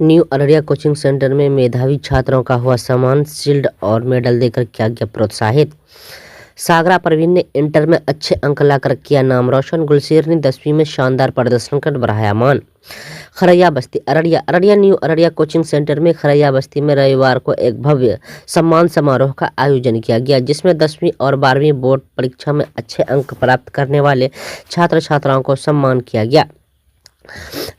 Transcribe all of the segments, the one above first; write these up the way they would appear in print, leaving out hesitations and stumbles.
New Araria coaching centre में मेधावी छात्रों का हुआ सम्मान, शील्ड और मेडल देकर किया गया प्रोत्साहित। सागरा परवीन ने इंटर में अच्छे अंक लाकर किया नाम रोशन। गुलशेर ने 10वीं में शानदार प्रदर्शन कर बढ़ाया मान। खरैया बस्ती Araria new Araria coaching centre में खरैया बस्ती में रविवार को एक भव्य सम्मान समारोह का आयोजन किया गया, जिसमें 10वीं और 12वीं बोर्ड परीक्षा में अच्छे अंक प्राप्त करने वाले छात्र छात्राओं को सम्मान किया गया।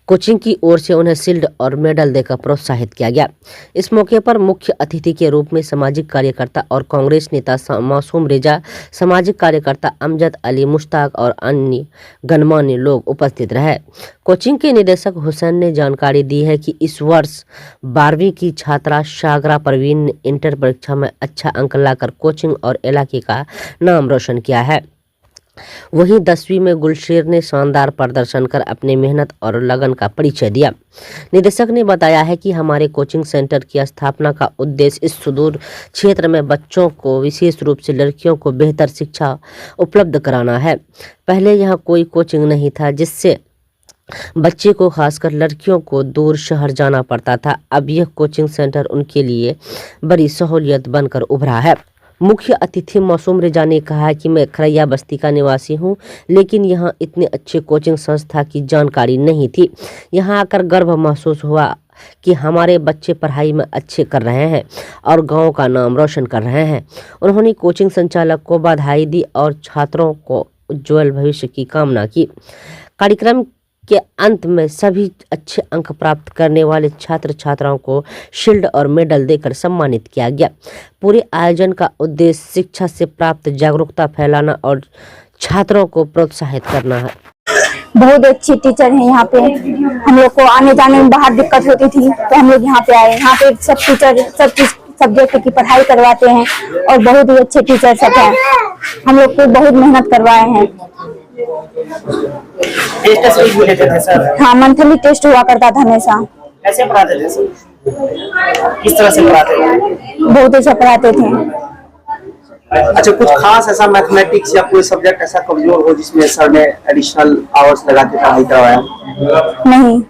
कोचिंग की ओर से उन्हें शील्ड और मेडल देकर प्रोत्साहित किया गया। इस मौके पर मुख्य अतिथि के रूप में सामाजिक कार्यकर्ता और कांग्रेस नेता मासूम रेजा, सामाजिक कार्यकर्ता अमजद अली, मुश्ताक और अन्य गणमान्य लोग उपस्थित रहे। कोचिंग के निदेशक हुसैन ने जानकारी दी है कि इस वर्ष 12वीं की छात्रा सागरा परवीन ने इंटर परीक्षा में अच्छा अंक लाकर कोचिंग और इलाके का नाम रोशन किया है। वहीं 10वीं में गुलशेर ने शानदार प्रदर्शन कर अपनी मेहनत और लगन का परिचय दिया। निदेशक ने बताया है कि हमारे कोचिंग सेंटर की स्थापना का उद्देश्य इस सुदूर क्षेत्र में बच्चों को, विशेष रूप से लड़कियों को बेहतर शिक्षा उपलब्ध कराना है। पहले यहाँ कोई कोचिंग नहीं था, जिससे बच्चे को, खासकर लड़कियों को, दूर शहर जाना पड़ता था। अब यह कोचिंग सेंटर उनके लिए बड़ी सहूलियत बनकर उभरा है। मुख्य अतिथि मासूम रेजा ने कहा कि मैं खरैया बस्ती का निवासी हूं, लेकिन यहां इतने अच्छे कोचिंग संस्था की जानकारी नहीं थी। यहां आकर गर्व महसूस हुआ कि हमारे बच्चे पढ़ाई में अच्छे कर रहे हैं और गांव का नाम रोशन कर रहे हैं। उन्होंने कोचिंग संचालक को बधाई दी और छात्रों को उज्ज्वल भविष्य की कामना की। कार्यक्रम के अंत में सभी अच्छे अंक प्राप्त करने वाले छात्र छात्राओं को शील्ड और मेडल देकर सम्मानित किया गया। पूरे आयोजन का उद्देश्य शिक्षा से प्राप्त जागरूकता फैलाना और छात्रों को प्रोत्साहित करना है। बहुत अच्छी टीचर हैं यहाँ पे। हम लोग को आने जाने में बाहर दिक्कत होती थी, तो हम लोग यहाँ पे आए। यहाँ पे सब टीचर सब सब्जेक्ट की पढ़ाई करवाते हैं और बहुत ही अच्छे टीचर सब हैं। हम लोग को बहुत मेहनत करवाए हैं। टेस्ट भी लेते थे सर? हाँ, मंथली टेस्ट हुआ करता था हमेशा। कैसे पढ़ाते थे सर? किस तरह से पढ़ाते थे? बहुत अच्छा पढ़ाते थे। अच्छा, कुछ खास ऐसा मैथमेटिक्स या कोई सब्जेक्ट ऐसा कमजोर हो जिसमें सर ने एडिशनल आवर्स लगा के पढ़ाई करवाया? नहीं।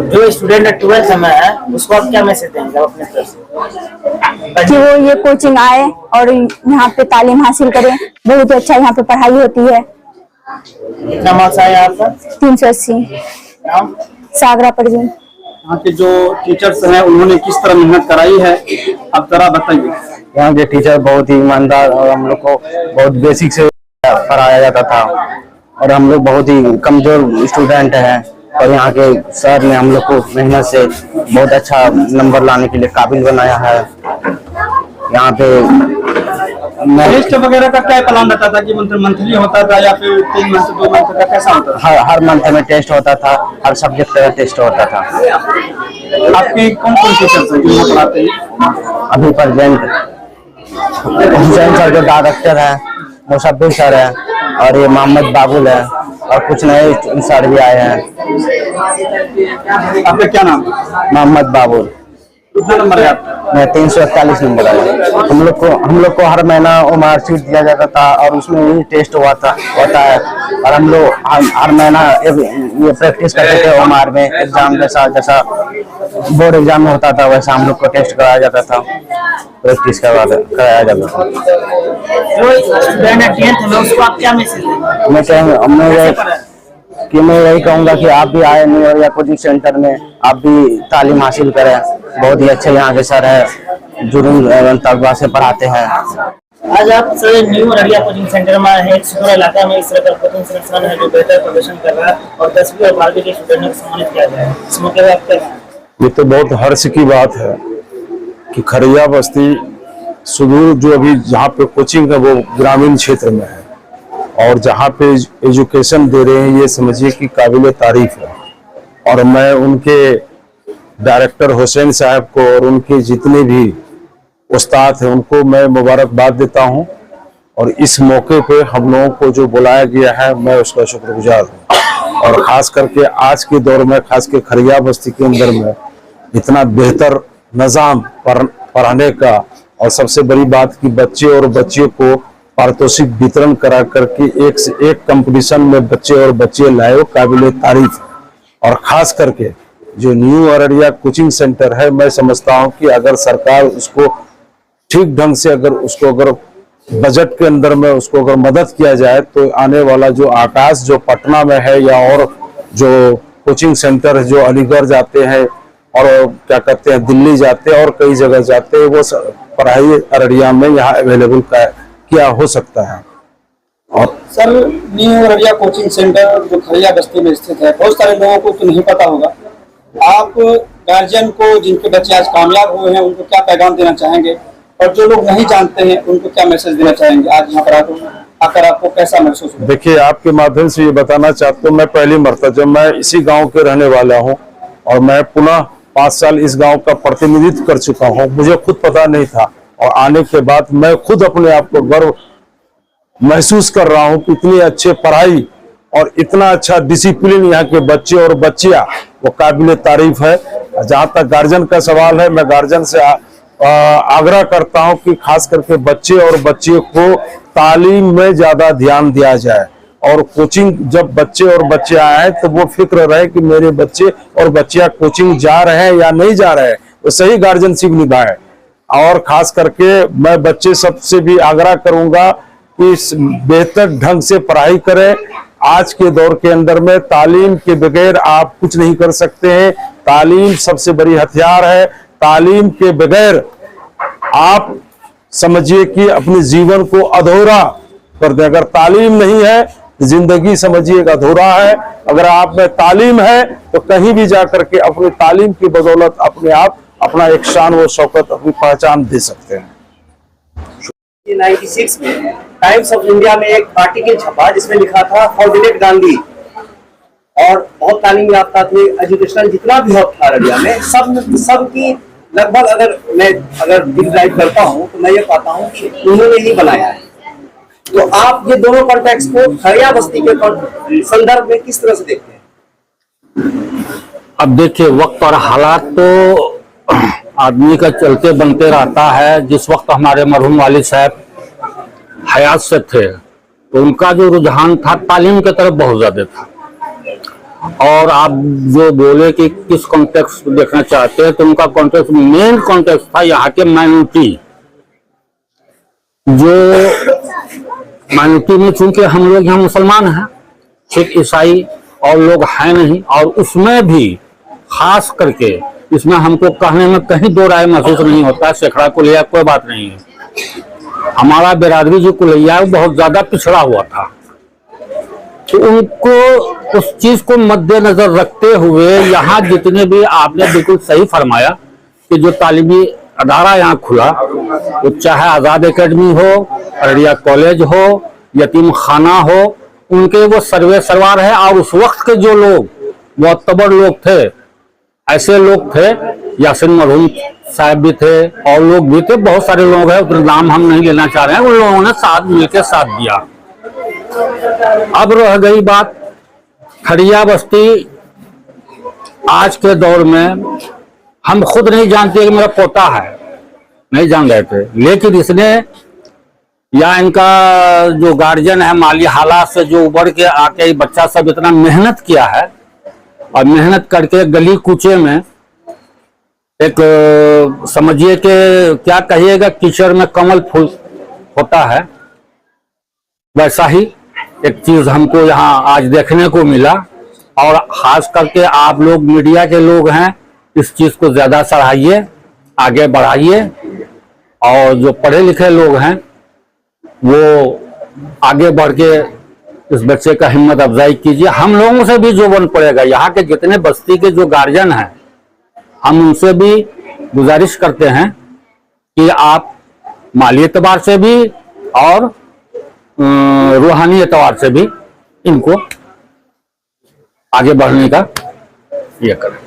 जो स्टूडेंट 12th में है उसको आप क्या मैसेज देंगे अपने तरफ से? कि वो ये कोचिंग आए और यहाँ पे तालीम हासिल करें। बहुत अच्छा यहाँ पे पढ़ाई होती है। कितना मार्क्स आया आपका? 380। नाम? सागरा परवीन। यहाँ के जो टीचर्स हैं उन्होंने किस तरह मेहनत कराई है, आप जरा बताइए। यहाँ के टीचर बहुत ही ईमानदार और हम लोग को बहुत बेसिक से पढ़ाया जाता था और हम लोग बहुत ही कमजोर स्टूडेंट हैं और यहाँ के सर ने हम लोग को मेहनत से बहुत अच्छा नंबर लाने के लिए काबिल बनाया है। यहाँ पे टेस्ट वगैरह का क्या प्लान रहता था कि मंथली होता था या फिर 3 मंथ 2 मंथ का कैसा होता था? हर मंथ में टेस्ट होता था, हर सब्जेक्ट का टेस्ट होता था। आपके कौन कौन टीचर्स हैं जो पढ़ाते हैं? अभी प्रेजेंट हुसैन सर जो डायरेक्टर है, मुशब्बिर सर है और ये मोहम्मद बाबुल है और कुछ नए सर भी आए हैं। आपका क्या नाम? मोहम्मद बाबुल। कितना नंबर है आपका? मैं 341 नंबर आया। हम लोग को हर महीना वो मार्कशीट दिया जाता था और उसमें ही टेस्ट होता है और हम लोग हर महीना ये प्रैक्टिस करते थे। ओमार में एग्जाम जैसा बोर्ड एग्जाम में होता था वैसा हम लोग को टेस्ट कराया जाता था, प्रैक्टिस कराया जाता था। जो स्टूडेंट 10th में उसको आप क्या मैसेज देंगे? मैं यही कहूँगा कि आप भी आए न्यू अररिया कोचिंग सेंटर में, आप भी तालीम हासिल करें। बहुत ही अच्छे यहाँ के सर है, जुनून एवं तजुर्बा से पढ़ाते हैं। आज आप sir new Araria coaching centre में है। एक सुपर इलाका में इस तरह का कोचिंग संस्थान है जो बेहतर प्रदर्शन कर रहा है और 10वीं और 12वीं के स्टूडेंट को सम्मानित किया गया है। इस मौके पर आप क्या? ये तो बहुत हर्ष की बात है कि खरैया बस्ती सुदूर जो अभी जहाँ पे कोचिंग है वो ग्रामीण क्षेत्र में है और जहाँ पे एजुकेशन दे रहे हैं ये समझिए कि काबिल तारीफ है। और मैं उनके डायरेक्टर हुसैन साहब को और उनके जितने भी उस्ताद हैं उनको मैं मुबारकबाद देता हूँ और इस मौके पे हम लोगों को जो बुलाया गया है मैं उसका शुक्रगुजार हूँ। और खास करके आज के दौर में, खास के खरैया बस्ती के अंदर में इतना बेहतर निज़ाम पढ़ाने का और सबसे बड़ी बात कि बच्चे और बच्चियों को पारितोषिक वितरण करा करके एक से एक कंपटीशन में बच्चे और बच्चे लाए, काबिल तारीफ। और खास करके जो न्यू अररिया कोचिंग सेंटर है, मैं समझता हूं कि अगर सरकार उसको ठीक ढंग से अगर बजट के अंदर में उसको अगर मदद किया जाए तो आने वाला जो आकाश जो पटना में है या और जो कोचिंग सेंटर जो अलीगढ़ जाते हैं और क्या कहते हैं दिल्ली जाते हैं और कई जगह जाते हैं, वो पढ़ाई अररिया में यहाँ अवेलेबल किया हो सकता है। और sir, new Araria coaching centre जो खरिया बस्ती में स्थित है, बहुत सारे लोगों को तो नहीं पता होगा। आप गार्जियन को जिनके बच्चे आज कामयाब हुए हैं उनको क्या पैगाम देना चाहेंगे, और जो लोग नहीं जानते हैं उनको क्या मैसेज देना चाहेंगे? आज यहाँ पर आकर आपको कैसा महसूस हुआ? देखिए, आपके माध्यम से ये बताना चाहता हूँ, मैं पहली मर्तबा जब मैं इसी गांव के रहने वाला हूँ और मैं पुनः 5 साल इस गांव का प्रतिनिधित्व कर चुका हूँ, मुझे खुद पता नहीं था और आने के बाद मैं खुद अपने आप को गर्व महसूस कर रहा हूँ कि इतनी अच्छे पढ़ाई और इतना अच्छा डिसिप्लिन यहाँ के बच्चे और बच्चियां वो काबिल तारीफ है। जहां तक गार्जियन का सवाल है, मैं गार्जियन से आग्रह करता हूं कि खास करके बच्चे और बच्चियों को तालीम में ज्यादा ध्यान दिया जाए और कोचिंग जब बच्चे और बच्चियां आए तो वो फिक्र रहे कि मेरे बच्चे और बच्चियां कोचिंग जा रहे हैं या नहीं जा रहे हैं, वो सही गार्जियनशिप निभाए। और खास करके मैं बच्चे सबसे भी आग्रह करूंगा कि बेहतर ढंग से पढ़ाई करें। आज के दौर के अंदर में तालीम के बगैर आप कुछ नहीं कर सकते हैं। तालीम सबसे बड़ी हथियार है। तालीम के बगैर आप समझिए कि अपने जीवन को अधूरा कर दे। अगर तालीम नहीं है तो जिंदगी समझिए अधूरा है। अगर आप में तालीम है तो कहीं भी जाकर के अपनी तालीम की बदौलत अपने आप अपना एक शान व शौकत अपनी पहचान दे सकते हैं। 96 में टाइम्स ऑफ इंडिया में एक आर्टिकल छपा जिसमें लिखा था फॉर गांधी, और बहुत तालीम याफ्ता थे, एजुकेशनल जितना भी हब था अररिया में सब की लगभग अगर डिस्क्राइब करता हूँ तो मैं ये पाता हूँ कि उन्होंने ही बनाया है। तो आप ये दोनों कॉन्टेक्स्ट को खरिया बस्ती के संदर्भ में किस तरह से देखते हैं? अब देखिए, वक्त और हालात तो आदमी का चलते बनते रहता है। जिस वक्त हमारे मरहूम वालिद साहब हयात से थे तो उनका जो रुझान था तालीम की तरफ बहुत ज्यादा था। और आप जो बोले कि किस कॉन्टेक्स्ट देखना चाहते हैं, तो उनका कॉन्टेक्स्ट मेन कॉन्टेक्स्ट था यहाँ के माइनॉरिटी, जो माइनॉरिटी में चूंकि हम लोग यहाँ मुसलमान हैं, सिख ईसाई और लोग हैं नहीं, और उसमें भी खास करके इसमें हमको कहने में कहीं दो राय महसूस नहीं होता। शेखड़ा कुलिया कोई बात नहीं है, हमारा बिरादरी जो कुलिया है बहुत ज्यादा पिछड़ा हुआ था। तो उनको उस चीज को मद्देनजर रखते हुए यहाँ जितने भी, आपने बिल्कुल सही फरमाया कि जो तालीमी अदारा यहाँ खुला, वो चाहे आजाद एकेडमी हो, अररिया कॉलेज हो, यतीम खाना हो, उनके वो सर्वे सरवार है। और उस वक्त के जो लोग मुअत्तबर लोग थे, ऐसे लोग थे, यासिन मरहूम साहब भी थे और लोग भी थे, बहुत सारे लोग हैं, उनका नाम हम नहीं लेना चाह रहे हैं, उन लोगों ने साथ मिलकर साथ दिया। अब रह गई बात खरिया बस्ती। आज के दौर में हम खुद नहीं जानते कि मेरा पोता है, नहीं जान रहे थे, लेकिन इसने या इनका जो गार्जियन है माली हालात से जो उबर के आके बच्चा सब इतना मेहनत किया है, और मेहनत करके गली कूचे में एक समझिए कि क्या कहिएगा, कीचड़ में कमल फूल होता है, वैसा ही एक चीज हमको यहाँ आज देखने को मिला। और खास करके आप लोग मीडिया के लोग हैं, इस चीज को ज्यादा सराहिए, आगे बढ़ाइए, और जो पढ़े लिखे लोग हैं वो आगे बढ़ के इस बच्चे का हिम्मत अफजाई कीजिए। हम लोगों से भी जो बन पड़ेगा, यहाँ के जितने बस्ती के जो गार्जियन हैं, हम उनसे भी गुजारिश करते हैं कि आप माली एतबार से भी और रूहानी एतबार से भी इनको आगे बढ़ने का ये करें।